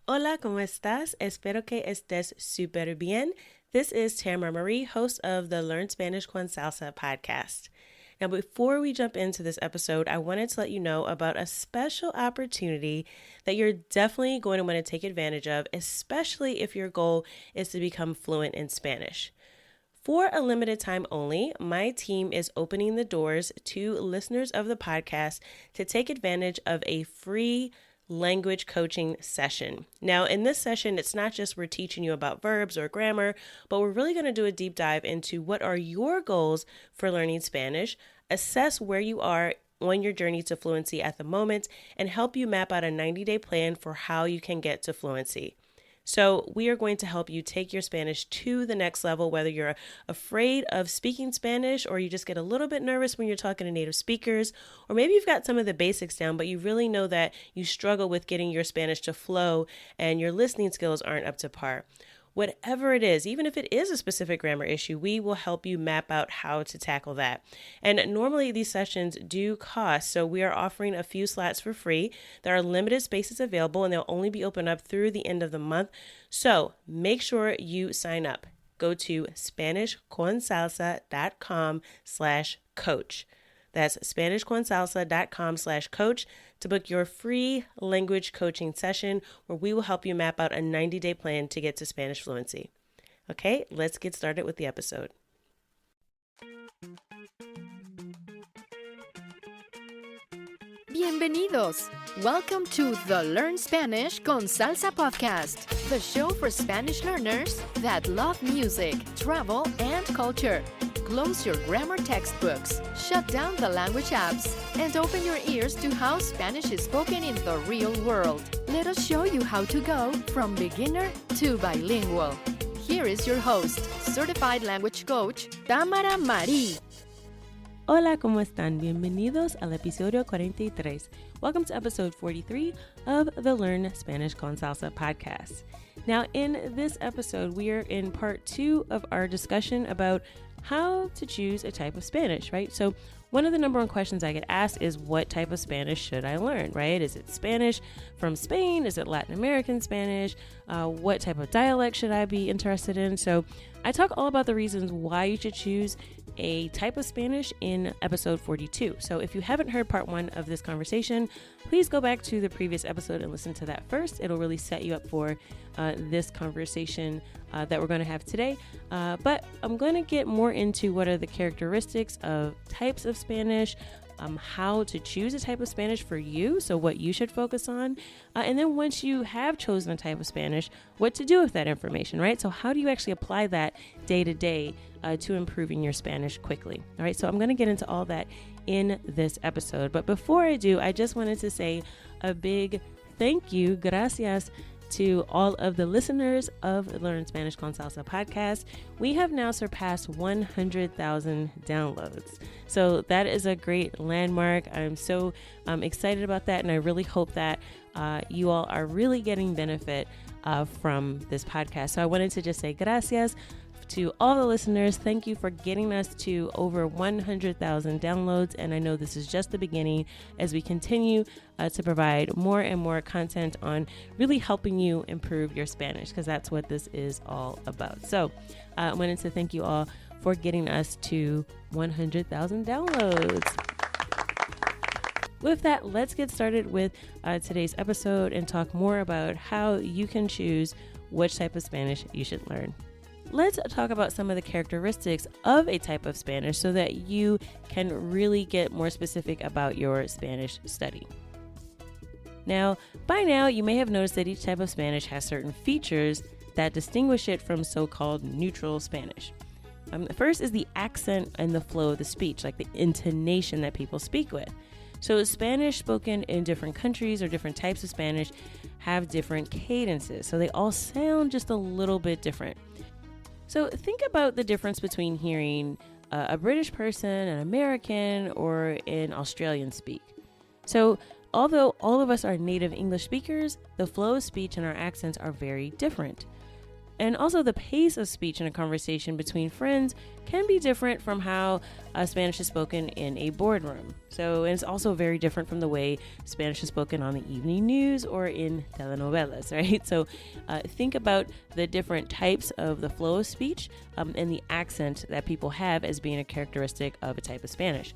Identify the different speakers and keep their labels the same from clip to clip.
Speaker 1: Hola, ¿cómo estás? Espero que estés súper bien. This is Tamara Marie, host of the Learn Spanish con Salsa podcast. Now, before we jump into this episode, I wanted to let you know about a special opportunity that you're definitely going to want to take advantage of, especially if your goal is to become fluent in Spanish. For a limited time only, my team is opening the doors to listeners of the podcast to take advantage of a free language coaching session. Now, in this session, it's not just we're teaching you about verbs or grammar, but we're really going to do a deep dive into what are your goals for learning Spanish, assess where you are on your journey to fluency at the moment, and help you map out a 90-day plan for how you can get to fluency. So we are going to help you take your Spanish to the next level, whether you're afraid of speaking Spanish or you just get a little bit nervous when you're talking to native speakers, or maybe you've got some of the basics down, but you really know that you struggle with getting your Spanish to flow and your listening skills aren't up to par. Whatever it is, even if it is a specific grammar issue, we will help you map out how to tackle that. And normally these sessions do cost, so we are offering a few slots for free. There are limited spaces available and they'll only be open up through the end of the month. So make sure you sign up. Go to SpanishConSalsa.com/coach. That's SpanishConSalsa.com/coach to book your free language coaching session where we will help you map out a 90-day plan to get to Spanish fluency. Okay, let's get started with the episode.
Speaker 2: Bienvenidos! Welcome to the Learn Spanish con Salsa podcast, the show for Spanish learners that love music, travel, and culture. Close your grammar textbooks, shut down the language apps, and open your ears to how Spanish is spoken in the real world. Let us show you how to go from beginner to bilingual. Here is your host, certified language coach, Tamara Marie.
Speaker 1: Hola, ¿cómo están? Bienvenidos al episodio 43. Welcome to episode 43 of the Learn Spanish con Salsa podcast. Now, in this episode, we are in part 2 of our discussion about how to choose a type of Spanish, right? So one of the number one questions I get asked is, what type of Spanish should I learn, right? Is it Spanish from Spain? Is it Latin American Spanish? What type of dialect should I be interested in? So I talk all about the reasons why you should choose a type of Spanish in episode 42. So if you haven't heard part 1 of this conversation, please go back to the previous episode and listen to that first. It'll really set you up for this conversation that we're going to have today. But I'm going to get more into what are the characteristics of types of Spanish, how to choose a type of Spanish for you, so what you should focus on. And then once you have chosen a type of Spanish, what to do with that information, right? So how do you actually apply that day to day to improving your Spanish quickly? All right, so I'm going to get into all that in this episode. But before I do, I just wanted to say a big thank you, gracias, to all of the listeners of the Learn Spanish con Salsa podcast. We have now surpassed 100,000 downloads. So that is a great landmark. I'm so excited about that, and I really hope that you all are really getting benefit from this podcast. So I wanted to just say gracias to all the listeners. Thank you for getting us to over 100,000 downloads. And I know this is just the beginning as we continue to provide more and more content on really helping you improve your Spanish, because that's what this is all about. So I wanted to thank you all for getting us to 100,000 downloads. With that, let's get started with today's episode and talk more about how you can choose which type of Spanish you should learn. Let's talk about some of the characteristics of a type of Spanish so that you can really get more specific about your Spanish study. Now, by now, you may have noticed that each type of Spanish has certain features that distinguish it from so-called neutral Spanish. The first is the accent and the flow of the speech, like the intonation that people speak with. So Spanish spoken in different countries or different types of Spanish have different cadences, so they all sound just a little bit different. So think about the difference between hearing a British person, an American, or an Australian speak. So although all of us are native English speakers, the flow of speech and our accents are very different. And also the pace of speech in a conversation between friends can be different from how Spanish is spoken in a boardroom. So it's also very different from the way Spanish is spoken on the evening news or in telenovelas, right? So think about the different types of the flow of speech and the accent that people have as being a characteristic of a type of Spanish.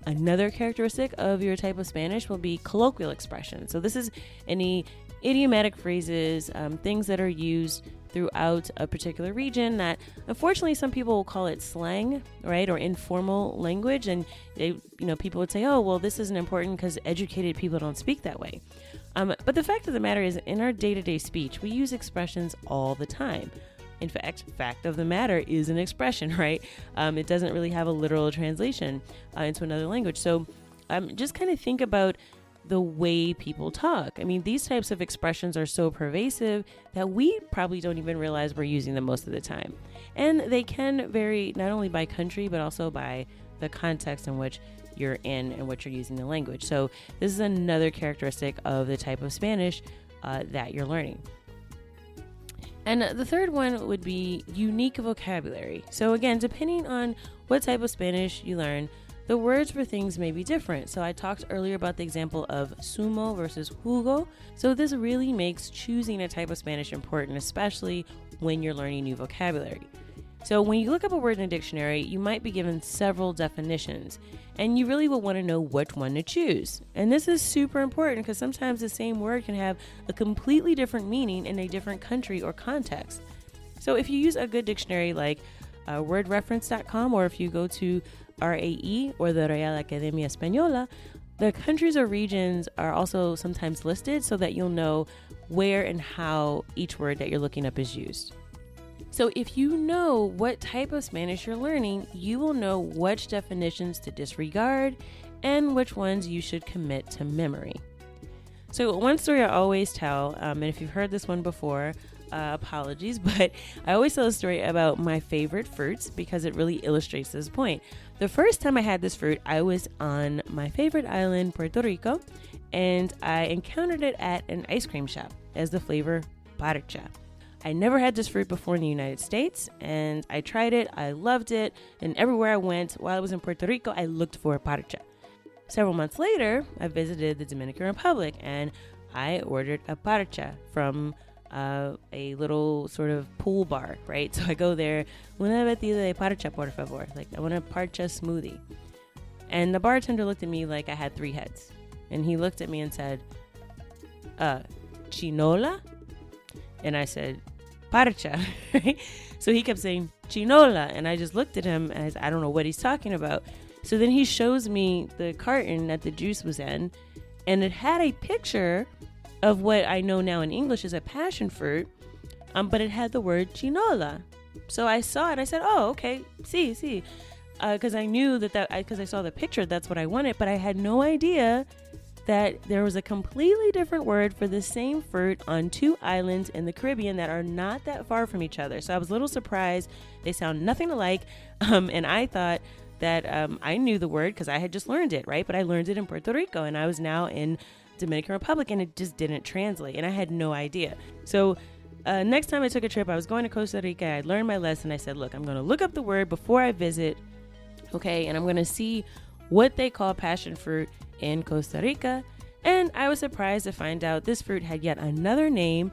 Speaker 1: Another characteristic of your type of Spanish will be colloquial expression. So this is any idiomatic phrases, things that are used throughout a particular region that unfortunately some people will call it slang, right, or informal language, and people would say, oh well, this isn't important because educated people don't speak that way. But the fact of the matter is, in our day-to-day speech, we use expressions all the time. In fact of the matter is an expression, right? It doesn't really have a literal translation into another language. So just kind of think about the way people talk. I mean, these types of expressions are so pervasive that we probably don't even realize we're using them most of the time. And they can vary not only by country, but also by the context in which you're in and what you're using the language. So this is another characteristic of the type of Spanish that you're learning. And the third one would be unique vocabulary. So again, depending on what type of Spanish you learn, the words for things may be different. So I talked earlier about the example of sumo versus jugo. So this really makes choosing a type of Spanish important, especially when you're learning new vocabulary. So when you look up a word in a dictionary, you might be given several definitions, and you really will want to know which one to choose. And this is super important because sometimes the same word can have a completely different meaning in a different country or context. So if you use a good dictionary like wordreference.com, or if you go to RAE or the Real Academia Española, the countries or regions are also sometimes listed so that you'll know where and how each word that you're looking up is used. So if you know what type of Spanish you're learning, you will know which definitions to disregard and which ones you should commit to memory. So one story I always tell, and if you've heard this one before, apologies, but I always tell a story about my favorite fruits because it really illustrates this point. The first time I had this fruit, I was on my favorite island, Puerto Rico, and I encountered it at an ice cream shop as the flavor parcha. I never had this fruit before in the United States, and I tried it. I loved it, and everywhere I went while I was in Puerto Rico, I looked for parcha. Several months later, I visited the Dominican Republic, and I ordered a parcha from a little sort of pool bar, right? So I go there, una batida de parcha, por favor. Like, I want a parcha smoothie. And the bartender looked at me like I had three heads. And he looked at me and said, chinola? And I said, parcha, right? So he kept saying, chinola. And I just looked at him and I said, I don't know what he's talking about. So then he shows me the carton that the juice was in, and it had a picture of what I know now in English is a passion fruit, but it had the word chinola. So I saw it. I said, oh, okay, see. Because I knew because I saw the picture, that's what I wanted, but I had no idea that there was a completely different word for the same fruit on two islands in the Caribbean that are not that far from each other. So I was a little surprised. They sound nothing alike, and I thought that I knew the word because I had just learned it, right? But I learned it in Puerto Rico, and I was now in Dominican Republic, and it just didn't translate, and I had no idea. So next time I took a trip, I was going to Costa Rica. I learned my lesson. I said, look, I'm going to look up the word before I visit, okay, and I'm going to see what they call passion fruit in Costa Rica. And I was surprised to find out this fruit had yet another name,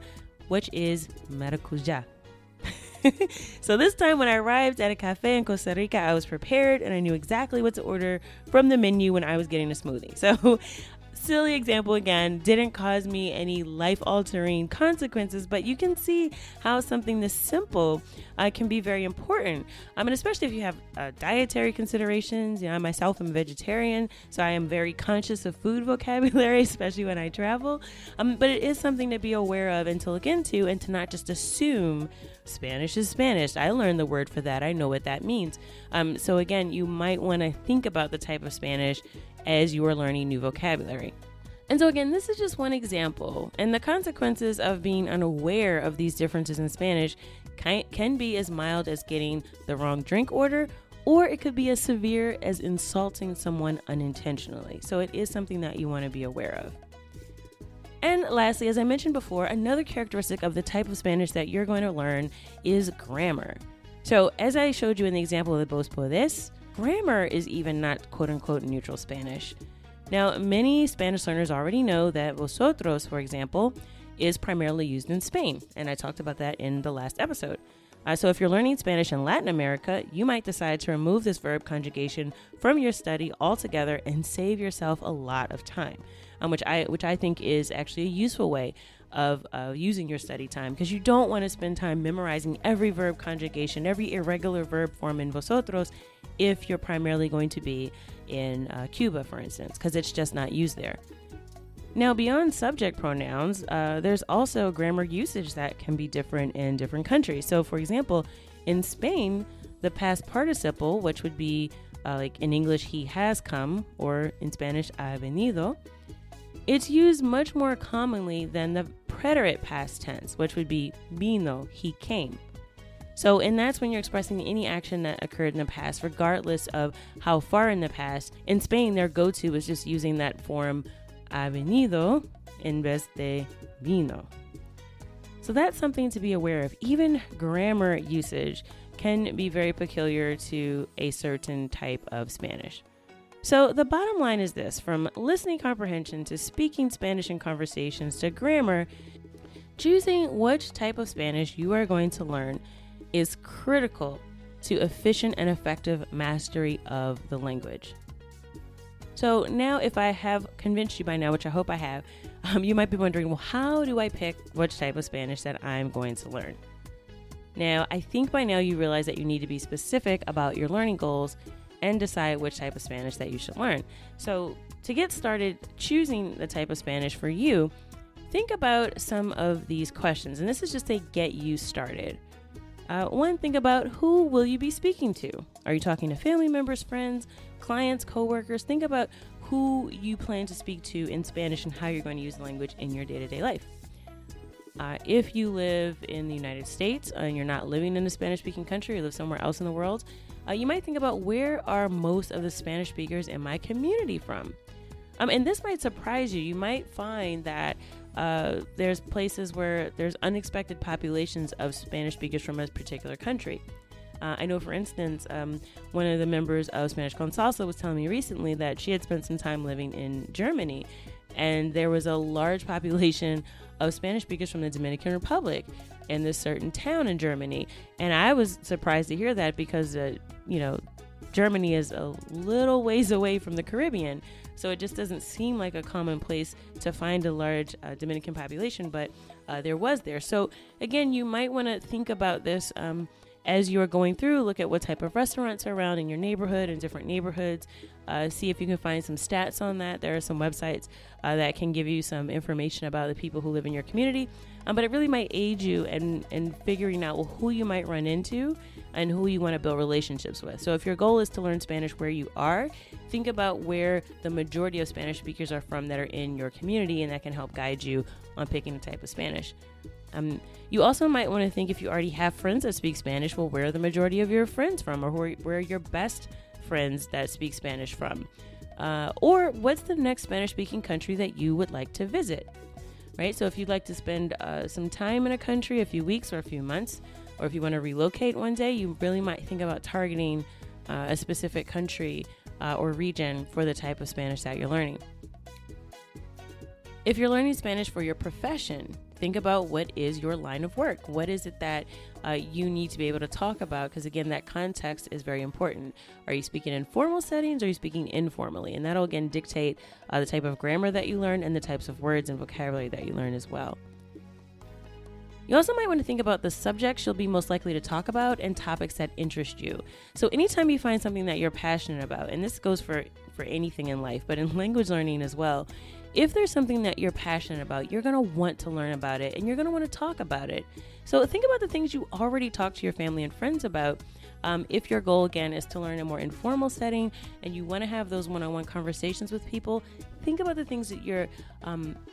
Speaker 1: which is maracuja. So this time when I arrived at a cafe in Costa Rica, I was prepared and I knew exactly what to order from the menu when I was getting a smoothie. So silly example again, didn't cause me any life-altering consequences, but you can see how something this simple can be very important. And especially if you have dietary considerations. You know, I myself am a vegetarian, so I am very conscious of food vocabulary, especially when I travel. But it is something to be aware of and to look into, and to not just assume Spanish is Spanish. I learned the word for that. I know what that means. So again, you might want to think about the type of Spanish as you are learning new vocabulary. And so again, this is just one example, and the consequences of being unaware of these differences in Spanish can be as mild as getting the wrong drink order, or it could be as severe as insulting someone unintentionally. So it is something that you want to be aware of. And lastly, as I mentioned before, another characteristic of the type of Spanish that you're going to learn is grammar. So as I showed you in the example of the vos podés, grammar is even not quote-unquote neutral Spanish. Now, many Spanish learners already know that vosotros, for example, is primarily used in Spain, and I talked about that in the last episode. So if you're learning Spanish in Latin America, you might decide to remove this verb conjugation from your study altogether and save yourself a lot of time, which I think is actually a useful way of using your study time, because you don't want to spend time memorizing every verb conjugation, every irregular verb form in vosotros if you're primarily going to be in Cuba, for instance, because it's just not used there. Now, beyond subject pronouns, there's also grammar usage that can be different in different countries. So, for example, in Spain, the past participle, which would be like in English, he has come, or in Spanish, ha venido, it's used much more commonly than the preterite past tense, which would be vino, he came. So, and that's when you're expressing any action that occurred in the past, regardless of how far in the past. In Spain, their go-to is just using that form ha venido en vez de vino. So that's something to be aware of. Even grammar usage can be very peculiar to a certain type of Spanish. So the bottom line is this: from listening comprehension to speaking Spanish in conversations to grammar, choosing which type of Spanish you are going to learn is critical to efficient and effective mastery of the language. So now, if I have convinced you by now, which I hope I have, you might be wondering, well, how do I pick which type of Spanish that I'm going to learn? Now, I think by now you realize that you need to be specific about your learning goals and decide which type of Spanish that you should learn. So to get started choosing the type of Spanish for you, think about some of these questions, and this is just to get you started. One, think about who will you be speaking to? Are you talking to family members, friends, clients, coworkers? Think about who you plan to speak to in Spanish and how you're going to use the language in your day-to-day life. If you live in the United States and you're not living in a Spanish-speaking country, or live somewhere else in the world, you might think about, where are most of the Spanish speakers in my community from? And this might surprise you. You might find that there's places where there's unexpected populations of Spanish speakers from a particular country. I know, for instance, one of the members of Spanish con Salsa was telling me recently that she had spent some time living in Germany, and there was a large population of Spanish speakers from the Dominican Republic in this certain town in Germany. And I was surprised to hear that, because, Germany is a little ways away from the Caribbean. So it just doesn't seem like a common place to find a large Dominican population, but there was there. So again, you might want to think about this as you're going through. Look at what type of restaurants are around in your neighborhood and different neighborhoods. See if you can find some stats on that. There are some websites that can give you some information about the people who live in your community. But it really might aid you in figuring out who you might run into and who you want to build relationships with. So if your goal is to learn Spanish where you are, think about where the majority of Spanish speakers are from that are in your community, and that can help guide you on picking a type of Spanish. You also might want to think, if you already have friends that speak Spanish, well, where are the majority of your friends from, or where are your best friends that speak Spanish from? Or what's the next Spanish-speaking country that you would like to visit? Right? So if you'd like to spend some time in a country, a few weeks or a few months, or if you want to relocate one day, you really might think about targeting a specific country or region for the type of Spanish that you're learning. If you're learning Spanish for your profession, think about, what is your line of work? What is it that you need to be able to talk about? Because again, that context is very important. Are you speaking in formal settings, or are you speaking informally? And that'll again dictate the type of grammar that you learn and the types of words and vocabulary that you learn as well. You also might want to think about the subjects you'll be most likely to talk about and topics that interest you. So anytime you find something that you're passionate about, and this goes for anything in life, but in language learning as well, if there's something that you're passionate about, you're going to want to learn about it, and you're going to want to talk about it. So think about the things you already talk to your family and friends about, If your goal, again, is to learn in a more informal setting and you want to have those one-on-one conversations with people, think about the things that you're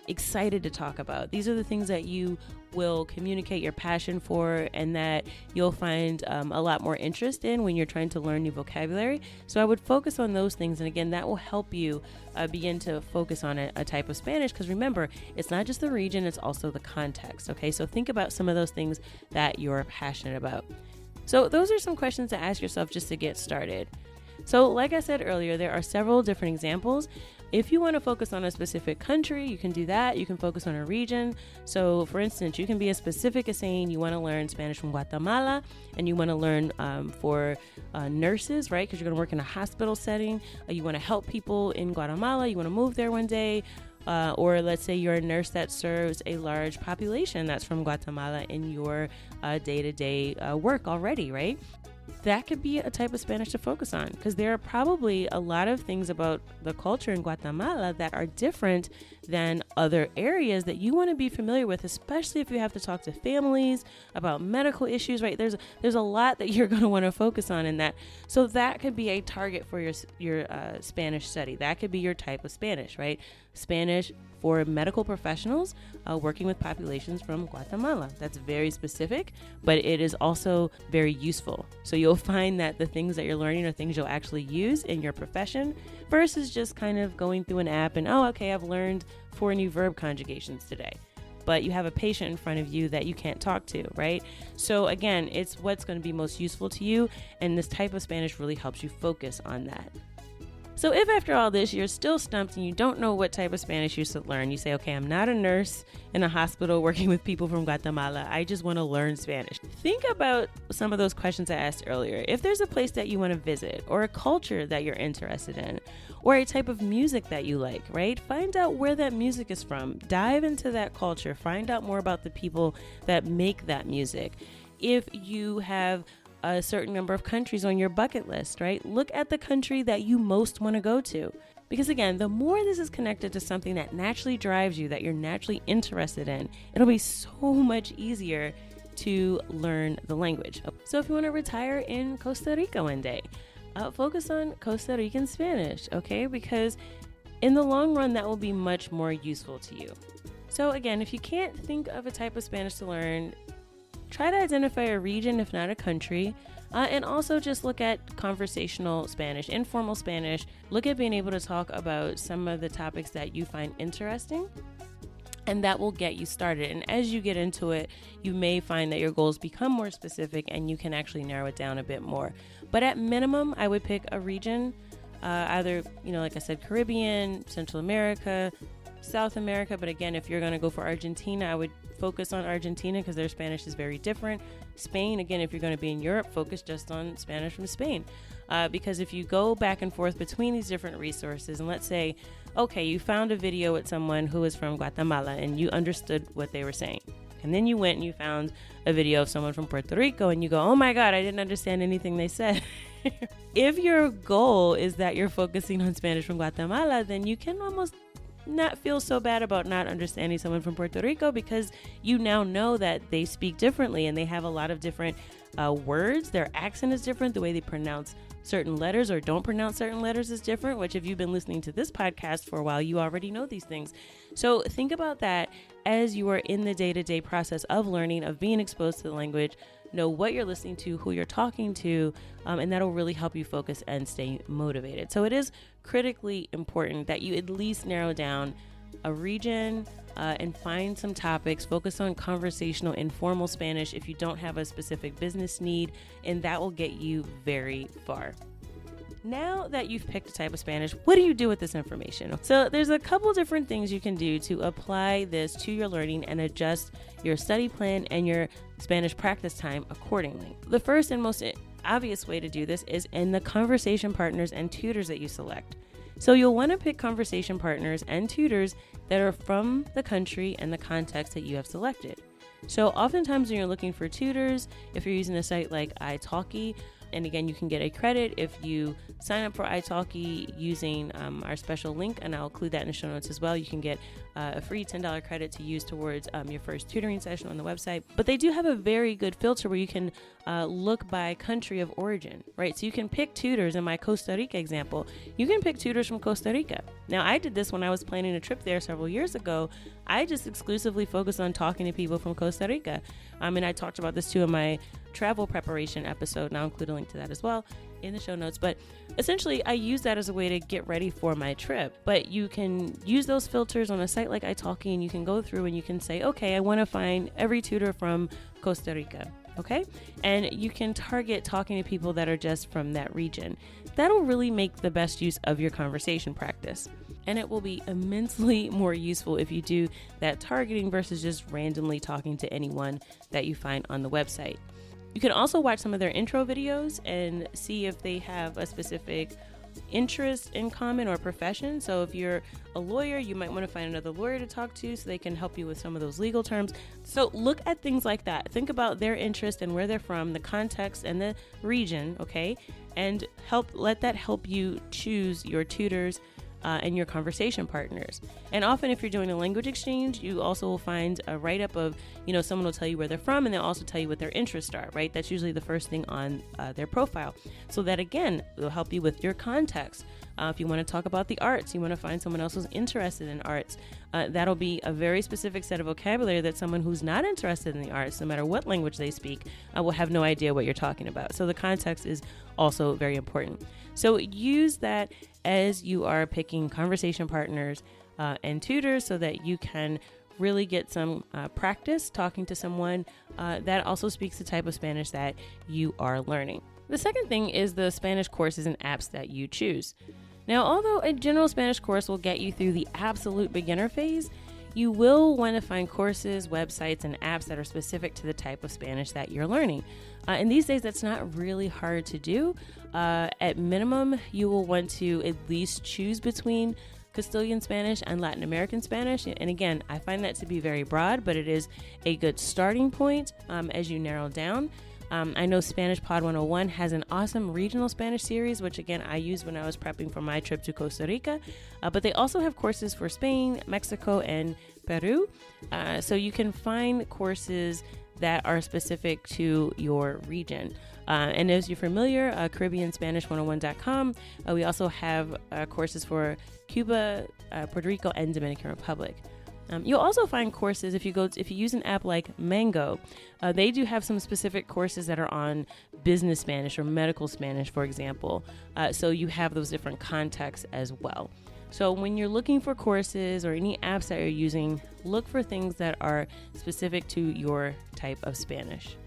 Speaker 1: excited to talk about. These are the things that you will communicate your passion for and that you'll find a lot more interest in when you're trying to learn new vocabulary. So I would focus on those things. And again, that will help you begin to focus on a type of Spanish, because remember, it's not just the region, it's also the context. Okay, so think about some of those things that you're passionate about. So those are some questions to ask yourself just to get started. So like I said earlier, there are several different examples. If you want to focus on a specific country, you can do that. You can focus on a region. So for instance, you can be as specific as saying you want to learn Spanish from Guatemala and you want to learn for nurses, right? Because you're going to work in a hospital setting. You want to help people in Guatemala. You want to move there one day. Or let's say you're a nurse that serves a large population that's from Guatemala in your day-to-day work already, right? That could be a type of Spanish to focus on, because there are probably a lot of things about the culture in Guatemala that are different than other areas that you want to be familiar with, especially if you have to talk to families about medical issues, right? There's a lot that you're going to want to focus on in that. So that could be a target for your Spanish study. That could be your type of Spanish, right? Spanish for medical professionals working with populations from Guatemala. That's very specific, but it is also very useful. So you'll find that the things that you're learning are things you'll actually use in your profession versus just kind of going through an app and, oh, okay, I've learned 4 new verb conjugations today. But you have a patient in front of you that you can't talk to, right? So again, it's what's going to be most useful to you, and this type of Spanish really helps you focus on that. So if after all this you're still stumped and you don't know what type of Spanish you should learn, you say, okay, I'm not a nurse in a hospital working with people from Guatemala. I just want to learn Spanish. Think about some of those questions I asked earlier. If there's a place that you want to visit, or a culture that you're interested in, or a type of music that you like, right? Find out where that music is from. Dive into that culture. Find out more about the people that make that music. If you have a certain number of countries on your bucket list, right? Look at the country that you most want to go to. Because again, the more this is connected to something that naturally drives you, that you're naturally interested in, it'll be so much easier to learn the language. So if you want to retire in Costa Rica one day, focus on Costa Rican Spanish, okay? Because in the long run, that will be much more useful to you. So again, if you can't think of a type of Spanish to learn, try to identify a region, if not a country, and also just look at conversational Spanish, informal Spanish. Look at being able to talk about some of the topics that you find interesting, and that will get you started. And as you get into it, you may find that your goals become more specific and you can actually narrow it down a bit more. But at minimum, I would pick a region, either, like I said, Caribbean, Central America, South America. But again, if you're going to go for Argentina, I would focus on Argentina because their Spanish is very different. Spain, again, if you're going to be in Europe, focus just on Spanish from Spain. Because if you go back and forth between these different resources, and let's say, okay, you found a video with someone who is from Guatemala and you understood what they were saying. And then you went and you found a video of someone from Puerto Rico and you go, oh my God, I didn't understand anything they said. If your goal is that you're focusing on Spanish from Guatemala, then you can almost not feel so bad about not understanding someone from Puerto Rico, because you now know that they speak differently and they have a lot of different words. Their accent is different. The way they pronounce certain letters or don't pronounce certain letters is different, which if you've been listening to this podcast for a while, you already know these things. So think about that as you are in the day-to-day process of learning, of being exposed to the language. Know what you're listening to, who you're talking to, and that'll really help you focus and stay motivated. So it is critically important that you at least narrow down a region and find some topics. Focus on conversational, informal Spanish if you don't have a specific business need, and that will get you very far. Now that you've picked a type of Spanish, what do you do with this information? So there's a couple different things you can do to apply this to your learning and adjust your study plan and your Spanish practice time accordingly. The first and most obvious way to do this is in the conversation partners and tutors that you select. So you'll want to pick conversation partners and tutors that are from the country and the context that you have selected. So oftentimes when you're looking for tutors, if you're using a site like italki, And again, you can get a credit if you sign up for italki using our special link, and I'll include that in the show notes as well. You can get a free $10 credit to use towards your first tutoring session on the website. But they do have a very good filter where you can look by country of origin, right? So you can pick tutors. In my Costa Rica example, you can pick tutors from Costa Rica. Now, I did this when I was planning a trip there several years ago. I just exclusively focused on talking to people from Costa Rica. And I talked about this too in my travel preparation episode, and I'll include a link to that as well in the show notes. But essentially, I use that as a way to get ready for my trip. But you can use those filters on a site like italki, and you can go through and you can say, okay, I want to find every tutor from Costa Rica. Okay. And you can target talking to people that are just from that region. That'll really make the best use of your conversation practice. And it will be immensely more useful if you do that targeting versus just randomly talking to anyone that you find on the website. You can also watch some of their intro videos and see if they have a specific interest in common or profession. So if you're a lawyer, you might want to find another lawyer to talk to so they can help you with some of those legal terms. So look at things like that. Think about their interest and where they're from, the context and the region, okay? And let that help you choose your tutors and your conversation partners. And often if you're doing a language exchange, you also will find a write-up of, someone will tell you where they're from, and they'll also tell you what their interests are, right? That's usually the first thing on their profile. So that, again, will help you with your context. If you want to talk about the arts, you want to find someone else who's interested in arts, that'll be a very specific set of vocabulary that someone who's not interested in the arts, no matter what language they speak, will have no idea what you're talking about. So the context is also very important. So use that as you are picking conversation partners and tutors so that you can really get some practice talking to someone that also speaks the type of Spanish that you are learning. The second thing is the Spanish courses and apps that you choose. Now, although a general Spanish course will get you through the absolute beginner phase, you will want to find courses, websites, and apps that are specific to the type of Spanish that you're learning. And these days, that's not really hard to do. At minimum, you will want to at least choose between Castilian Spanish and Latin American Spanish. And again, I find that to be very broad, but it is a good starting point as you narrow down. I know Spanish Pod 101 has an awesome regional Spanish series, which again, I used when I was prepping for my trip to Costa Rica, but they also have courses for Spain, Mexico, and Peru. So you can find courses that are specific to your region. And as you're familiar, CaribbeanSpanish101.com, we also have courses for Cuba, Puerto Rico, and Dominican Republic. You'll also find courses if you use an app like Mango. They do have some specific courses that are on business Spanish or medical Spanish, for example. So you have those different contexts as well. So when you're looking for courses or any apps that you're using, look for things that are specific to your type of Spanish.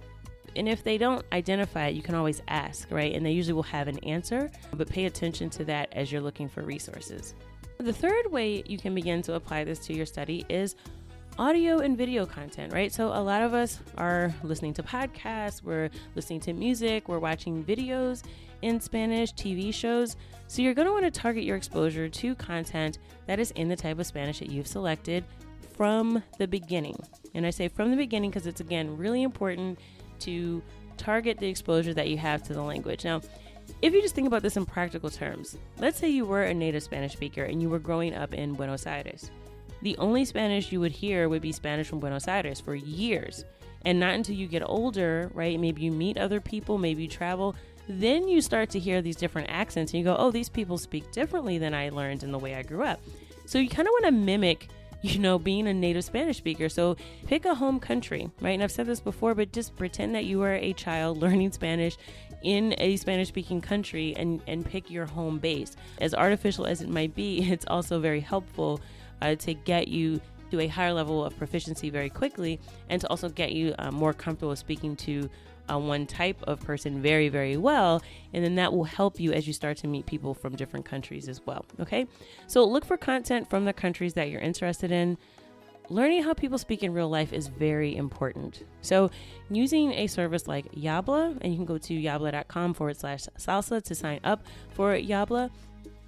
Speaker 1: And if they don't identify it, you can always ask, right? And they usually will have an answer, but pay attention to that as you're looking for resources. The third way you can begin to apply this to your study is audio and video content, right? So a lot of us are listening to podcasts, we're listening to music, we're watching videos in Spanish, TV shows. So you're going to want to target your exposure to content that is in the type of Spanish that you've selected from the beginning. And I say from the beginning because it's, again, really important to target the exposure that you have to the language. Now, if you just think about this in practical terms, let's say you were a native Spanish speaker and you were growing up in Buenos Aires. The only Spanish you would hear would be Spanish from Buenos Aires for years. And not until you get older, right? Maybe you meet other people, maybe you travel, then you start to hear these different accents and you go, oh, these people speak differently than I learned in the way I grew up. So you kind of want to mimic, being a native Spanish speaker. So pick a home country, right? And I've said this before, but just pretend that you are a child learning Spanish in a Spanish speaking country and pick your home base. As artificial as it might be, it's also very helpful to get you to a higher level of proficiency very quickly and to also get you more comfortable speaking to one type of person very, very well. And then that will help you as you start to meet people from different countries as well. Okay. So look for content from the countries that you're interested in. Learning how people speak in real life is very important. So using a service like Yabla, and you can go to yabla.com/salsa to sign up for Yabla.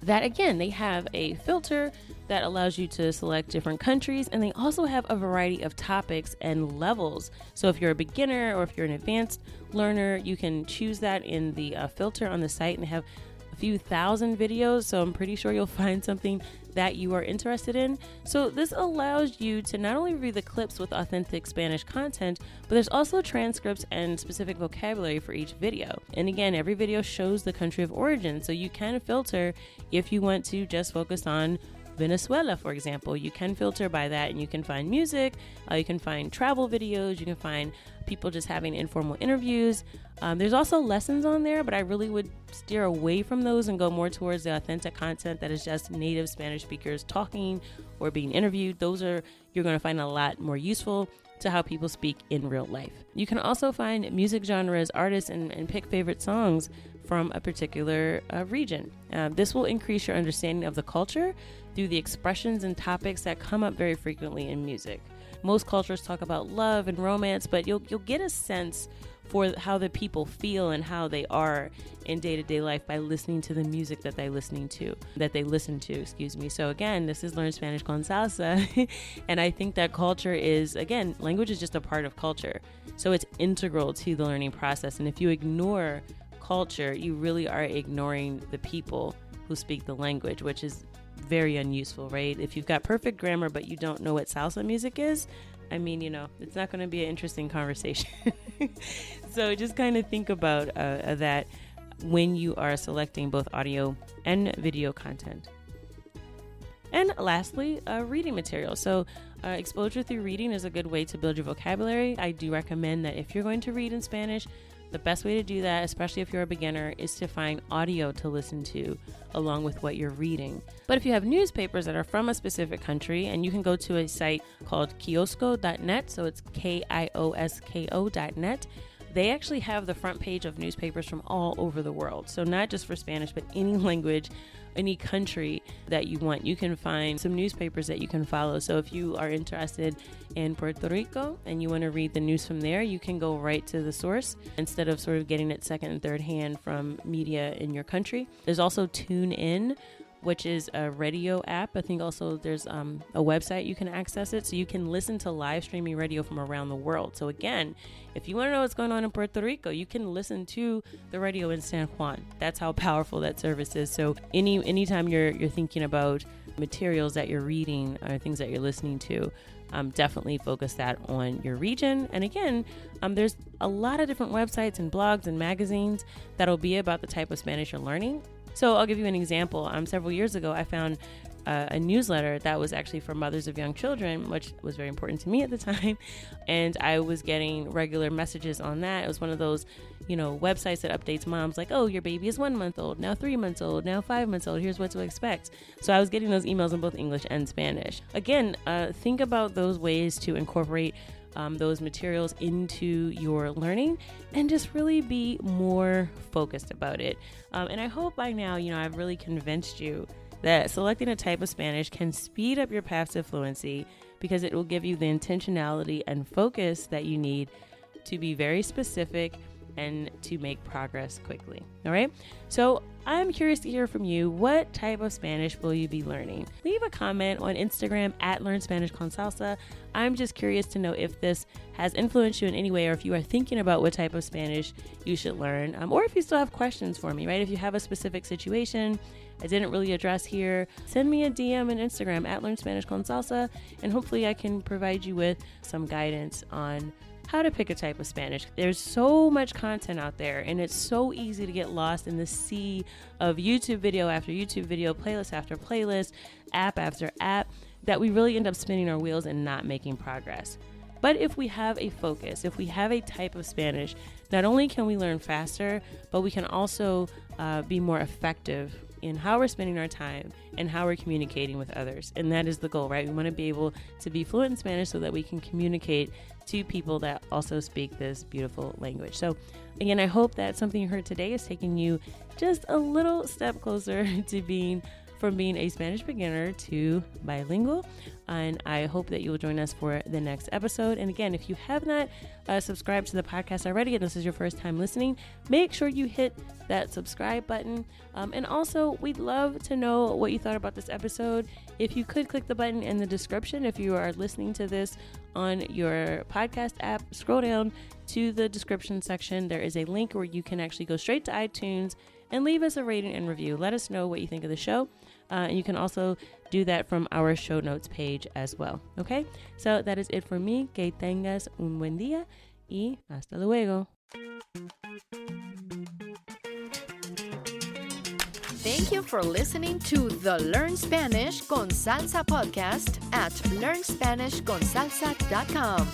Speaker 1: that, again, they have a filter that allows you to select different countries, and they also have a variety of topics and levels. So if you're a beginner or if you're an advanced learner, you can choose that in the filter on the site, and they have a few thousand videos, so I'm pretty sure you'll find something that you are interested in. So this allows you to not only review the clips with authentic Spanish content, but there's also transcripts and specific vocabulary for each video. And again, every video shows the country of origin, so you can filter if you want to just focus on Venezuela, for example. You can filter by that, and you can find music, you can find travel videos, you can find people just having informal interviews. There's also lessons on there, but I really would steer away from those and go more towards the authentic content that is just native Spanish speakers talking or being interviewed. Those are, you're going to find a lot more useful to how people speak in real life. You can also find music genres, artists, and pick favorite songs from a particular region. This will increase your understanding of the culture through the expressions and topics that come up very frequently in music. Most cultures talk about love and romance, but you'll get a sense for how the people feel and how they are in day-to-day life by listening to the music that they listen to. So again, this is Learn Spanish con Salsa. And I think that culture is, again, language is just a part of culture. So it's integral to the learning process. And if you ignore culture, you really are ignoring the people who speak the language, which is very unuseful, right? If you've got perfect grammar, but you don't know what salsa music is, I mean, it's not going to be an interesting conversation. So just kind of think about that when you are selecting both audio and video content. And lastly, reading material. So exposure through reading is a good way to build your vocabulary. I do recommend that if you're going to read in Spanish, the best way to do that, especially if you're a beginner, is to find audio to listen to along with what you're reading. But if you have newspapers that are from a specific country, and you can go to a site called kiosco.net, so it's KIOSKO.net, they actually have the front page of newspapers from all over the world. So not just for Spanish, but any language, any country that you want. You can find some newspapers that you can follow. So if you are interested in Puerto Rico and you want to read the news from there, you can go right to the source instead of sort of getting it second and third hand from media in your country. There's also TuneIn, which is a radio app. I think also there's a website you can access it, so you can listen to live streaming radio from around the world. So again, if you want to know what's going on in Puerto Rico, you can listen to the radio in San Juan. That's how powerful that service is. So anytime you're thinking about materials that you're reading or things that you're listening to, definitely focus that on your region. And again, there's a lot of different websites and blogs and magazines that'll be about the type of Spanish you're learning. So I'll give you an example. Several years ago, I found a newsletter that was actually for mothers of young children, which was very important to me at the time. And I was getting regular messages on that. It was one of those, websites that updates moms like, oh, your baby is 1 month old, now 3 months old, now 5 months old. Here's what to expect. So I was getting those emails in both English and Spanish. Again, think about those ways to incorporate those materials into your learning and just really be more focused about it. And I hope by now, I've really convinced you that selecting a type of Spanish can speed up your path to fluency because it will give you the intentionality and focus that you need to be very specific and to make progress quickly. All right. So I'm curious to hear from you. What type of Spanish will you be learning? Leave a comment on Instagram at Learn Spanish con Salsa. I'm just curious to know if this has influenced you in any way, or if you are thinking about what type of Spanish you should learn, or if you still have questions for me, right? If you have a specific situation I didn't really address here, send me a DM on Instagram at Learn Spanish con Salsa, and hopefully I can provide you with some guidance on how to pick a type of Spanish. There's so much content out there, and it's so easy to get lost in the sea of YouTube video after YouTube video, playlist after playlist, app after app, that we really end up spinning our wheels and not making progress. But if we have a focus, if we have a type of Spanish, not only can we learn faster, but we can also be more effective in how we're spending our time and how we're communicating with others. And that is the goal, right? We want to be able to be fluent in Spanish so that we can communicate to people that also speak this beautiful language. So again, I hope that something you heard today is taking you just a little step closer to being from being a Spanish beginner to bilingual. And I hope that you will join us for the next episode. And again, if you have not subscribed to the podcast already, and this is your first time listening, make sure you hit that subscribe button. And also, we'd love to know what you thought about this episode. If you could click the button in the description, if you are listening to this on your podcast app, scroll down to the description section. There is a link where you can actually go straight to iTunes and leave us a rating and review. Let us know what you think of the show. And you can also do that from our show notes page as well. Okay, so that is it for me. Que tengas un buen día y hasta luego.
Speaker 2: Thank you for listening to the Learn Spanish con Salsa podcast at learnspanishconsalsa.com.